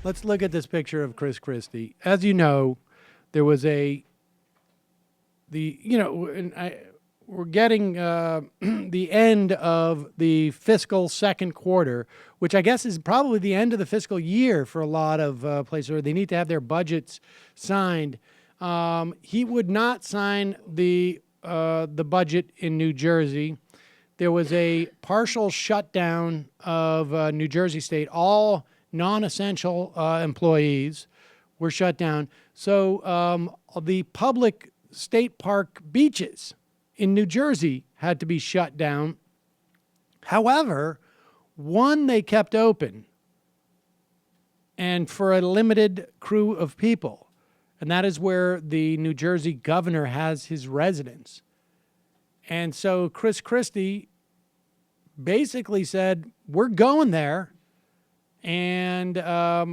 Let's look at this picture of Chris Christie. As you know, there was we're getting the end of the fiscal second quarter, which I guess is probably the end of the fiscal year for a lot of places where they need to have their budgets signed. He would not sign the budget in New Jersey. There was a partial shutdown of New Jersey State. All non-essential employees were shut down. So the public state park beaches in New Jersey had to be shut down. However, one they kept open, and for a limited crew of people. And that is where the New Jersey governor has his residence. And so Chris Christie basically said, we're going there. And I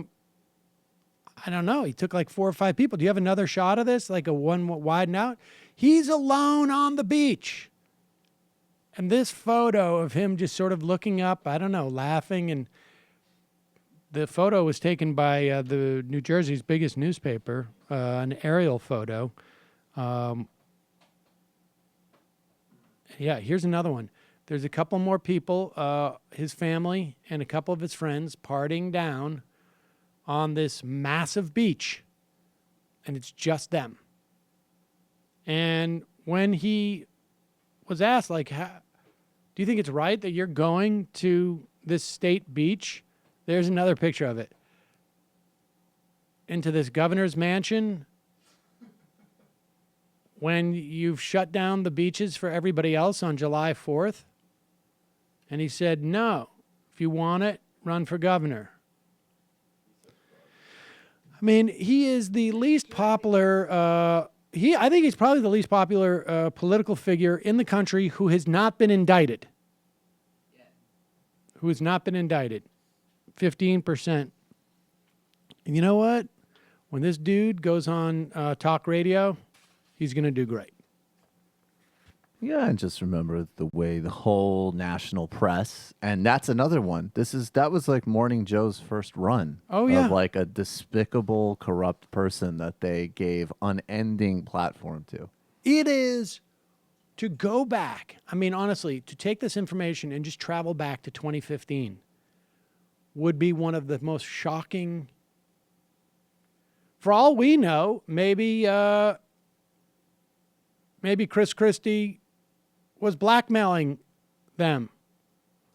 don't know. He took like 4 or 5 people. Do you have another shot of this? Like a one widen out? He's alone on the beach. And this photo of him just sort of looking up, I don't know, laughing. And the photo was taken by the New Jersey's biggest newspaper, an aerial photo. Yeah, here's another one. There's a couple more people, his family and a couple of his friends partying down on this massive beach. And it's just them. And when he was asked, like, do you think it's right that you're going to this state beach? There's another picture of it. Into this governor's mansion when you've shut down the beaches for everybody else on July 4th? And he said, no, if you want it, run for governor. I mean, he is the least popular, I think he's probably the least popular political figure in the country who has not been indicted. Who has not been indicted. 15%. And you know what? When this dude goes on talk radio, he's going to do great. Yeah, and just remember the way the whole national press, and that's another one. That was like Morning Joe's first run. Oh, yeah. Of like a despicable, corrupt person that they gave unending platform to. It is to go back. I mean, honestly, to take this information and just travel back to 2015 would be one of the most shocking. For all we know, maybe Chris Christie was blackmailing them.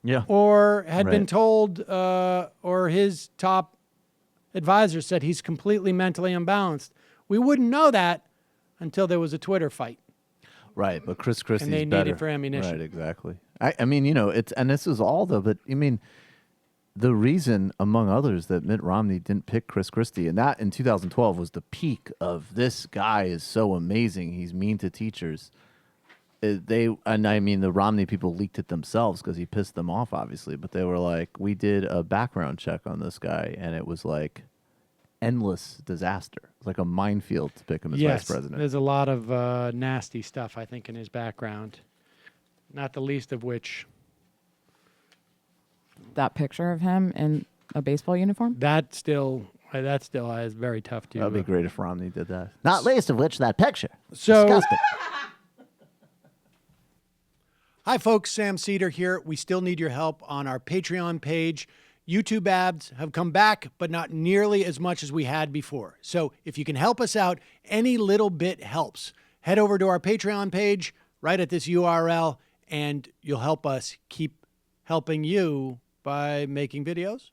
Yeah. Or had been told, or his top advisor said he's completely mentally imbalanced. We wouldn't know that until there was a Twitter fight. Right, but Chris Christie's and they better. need it for ammunition. Right, exactly. I mean, and this is all but I mean, the reason, among others, that Mitt Romney didn't pick Chris Christie, and that in 2012 was the peak of this guy is so amazing. He's mean to teachers. The Romney people leaked it themselves because he pissed them off, obviously. But they were like, we did a background check on this guy, and it was like endless disaster. It's like a minefield to pick him as vice president. There's a lot of nasty stuff, I think, in his background. Not the least of which. That picture of him in a baseball uniform? That still is very tough to. That'd be great if Romney did that. Not least of which that picture. So, disgusting. Hi, folks. Sam Cedar here. We still need your help on our Patreon page. YouTube ads have come back, but not nearly as much as we had before. So if you can help us out, any little bit helps. Head over to our Patreon page right at this URL, and you'll help us keep helping you by making videos